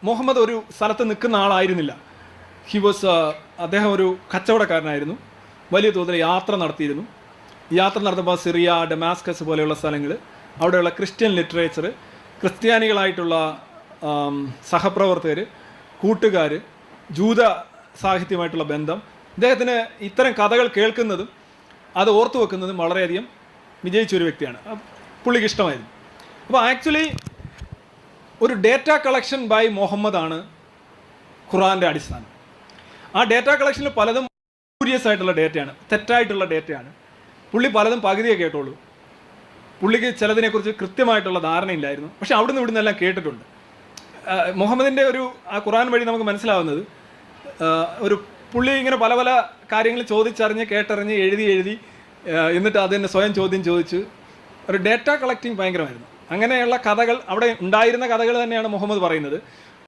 മുഹമ്മദ് ഒരു സ്ഥലത്ത് നിൽക്കുന്ന ആളായിരുന്നില്ല. അദ്ദേഹം ഒരു കച്ചവടക്കാരനായിരുന്നു. വലിയ തോതിൽ യാത്ര നടത്തിയിരുന്നു. യാത്ര നടത്തുമ്പോൾ സിറിയ, ഡമാസ്കസ് പോലെയുള്ള സ്ഥലങ്ങൾ, അവിടെയുള്ള ക്രിസ്ത്യൻ ലിറ്ററേച്ചർ, ക്രിസ്ത്യാനികളായിട്ടുള്ള സഹപ്രവർത്തകർ, കൂട്ടുകാർ, ജൂത സാഹിത്യമായിട്ടുള്ള ബന്ധം, ഇദ്ദേഹത്തിന് ഇത്തരം കഥകൾ കേൾക്കുന്നതും അത് ഓർത്തു വെക്കുന്നതും വളരെയധികം വിജയിച്ചൊരു വ്യക്തിയാണ്. പുള്ളിക്ക് ഇഷ്ടമായിരുന്നു. അപ്പോൾ ആക്ച്വലി ഒരു ഡേറ്റ കളക്ഷൻ ബൈ മുഹമ്മദാണ് ഖുറാൻ്റെ അടിസ്ഥാനം. ആ ഡേറ്റ കളക്ഷനിൽ പലതും ക്യൂരിയസ് ആയിട്ടുള്ള ഡേറ്റയാണ്, തെറ്റായിട്ടുള്ള ഡേറ്റയാണ്. പുള്ളി പലതും പകുതിയെ കേട്ടുള്ളൂ. പുള്ളിക്ക് ചിലതിനെക്കുറിച്ച് കൃത്യമായിട്ടുള്ള ധാരണയില്ലായിരുന്നു. പക്ഷെ അവിടുന്ന് ഇവിടുന്ന് എല്ലാം കേട്ടിട്ടുണ്ട്. മുഹമ്മദിൻ്റെ ആ ഖുറാൻ വഴി നമുക്ക് മനസ്സിലാവുന്നത് ഒരു പുള്ളി ഇങ്ങനെ പല പല കാര്യങ്ങൾ ചോദിച്ചറിഞ്ഞ് കേട്ടറിഞ്ഞ് എഴുതി എന്നിട്ട് അതിന് സ്വയം ചോദ്യം ചോദിച്ച് ഒരു ഡേറ്റ കളക്റ്റിംഗ് ഭയങ്കരമായിരുന്നു. അങ്ങനെയുള്ള കഥകൾ അവിടെ ഉണ്ടായിരുന്ന കഥകൾ തന്നെയാണ് മുഹമ്മദ് പറയുന്നത്.